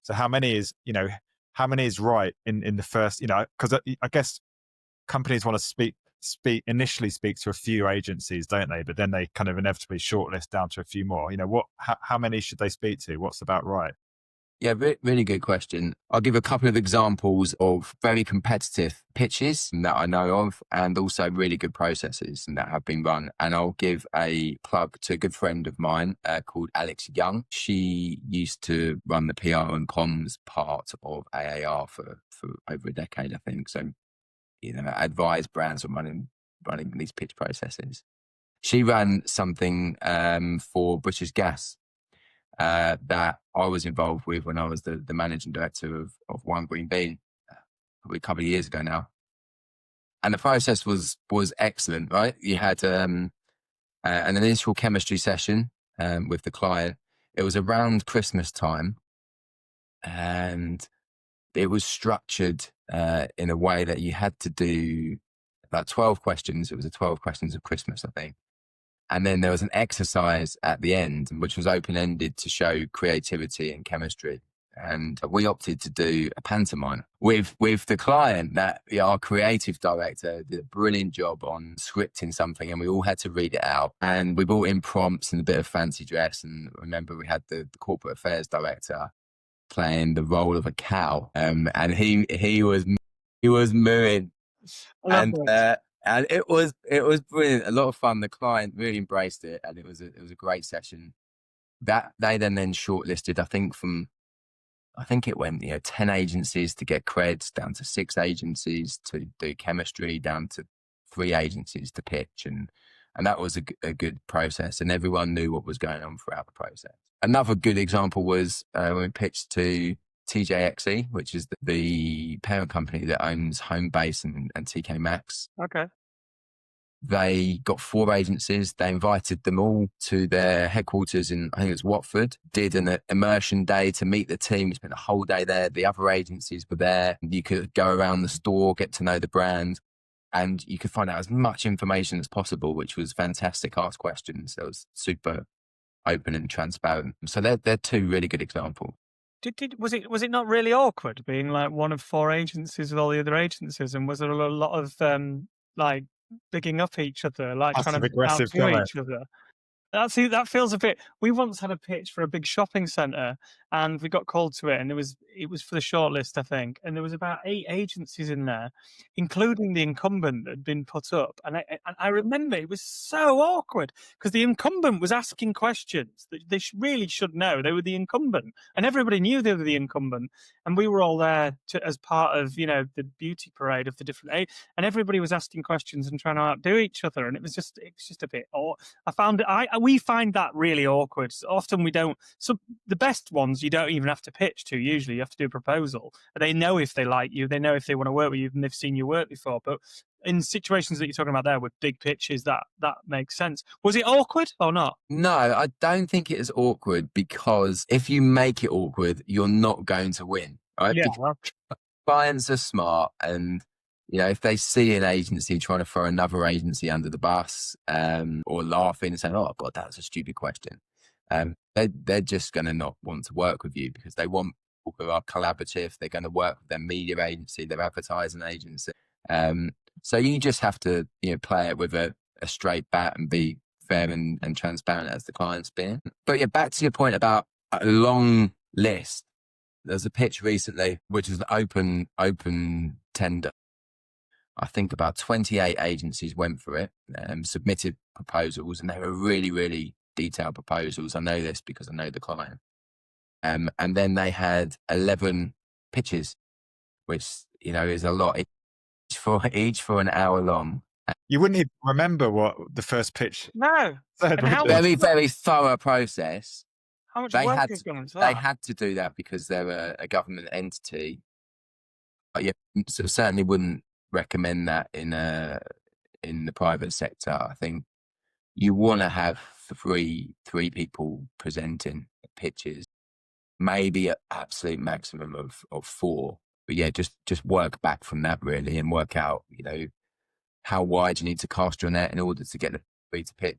So how many is, how many is right in the first, because I guess companies want to initially speak to a few agencies, don't they? But then they kind of inevitably shortlist down to a few more. How many should they speak to? What's about right? Yeah, really good question. I'll give a couple of examples of very competitive pitches that I know of, and also really good processes that have been run. And I'll give a plug to a good friend of mine called Alex Young. She used to run the PR and comms part of AAR for over a decade, I think. So, advised brands on running these pitch processes. She ran something for British Gas that I was involved with when I was the managing director of One Green Bean, probably a couple of years ago now. And the process was excellent, right? You had an initial chemistry session with the client. It was around Christmas time, and it was structured in a way that you had to do about 12 questions. It was 12 questions of Christmas, I think. And then there was an exercise at the end, which was open-ended to show creativity and chemistry. And we opted to do a pantomime with the client that our creative director did a brilliant job on scripting something, and we all had to read it out. And we brought in prompts and a bit of fancy dress. And remember, we had the corporate affairs director playing the role of a cow. And he was mooing. And it was brilliant, a lot of fun. The client really embraced it, and it was a great session. That they then shortlisted, I think it went 10 agencies to get creds, down to 6 agencies to do chemistry, down to 3 agencies to pitch, and that was a good process, and everyone knew what was going on throughout the process. Another good example was when we pitched to TJX, which is the parent company that owns Homebase and TK Maxx. Okay. They got 4 agencies. They invited them all to their headquarters in, I think it was Watford, did an immersion day to meet the team, spent a whole day there. The other agencies were there. You could go around the store, get to know the brand, and you could find out as much information as possible, which was fantastic. Ask questions. It was super open and transparent. So they're 2 really good examples. Was it not really awkward being like one of 4 agencies with all the other agencies, and was there a lot of like bigging up each other, like trying to outdo each other? That feels a bit. We once had a pitch for a big shopping centre, and we got called to it, and it was for the shortlist, I think, and there was about 8 agencies in there, including the incumbent that had been put up. And I remember it was so awkward because the incumbent was asking questions that they really should know. They were the incumbent, and everybody knew they were the incumbent, and we were all there as part of the beauty parade of the different and everybody was asking questions and trying to outdo each other, and it was just a bit. I found we find that really awkward. Often we don't. So the best ones you don't even have to pitch to. Usually you have to do a proposal. They know if they like you. They know if they want to work with you, and they've seen your work before. But in situations that you're talking about there with big pitches, that makes sense. Was it awkward or not? No, I don't think it is awkward, because if you make it awkward, you're not going to win, right? Yeah. Clients are smart, and if they see an agency trying to throw another agency under the bus, or laughing and saying, "Oh God, that was a stupid question," they're just going to not want to work with you, because they want people who are collaborative. They're going to work with their media agency, their advertising agency. So you just have to play it with a straight bat and be fair and transparent as the client's been. But yeah, back to your point about a long list. There's a pitch recently, which is an open tender. I think about 28 agencies went for it, submitted proposals, and they were really, really detailed proposals. I know this because I know the client. And then they had 11 pitches, which, is a lot, each for an hour long. You wouldn't even remember what the first pitch. No. Very, very thorough process. How much work is going into that? They had to do that because they're a government entity. But yeah, so certainly wouldn't recommend that in the private sector. I think you want to have three people presenting pitches, maybe an absolute maximum of 4. But yeah, just work back from that really, and work out how wide you need to cast your net in order to get the 3 to pitch.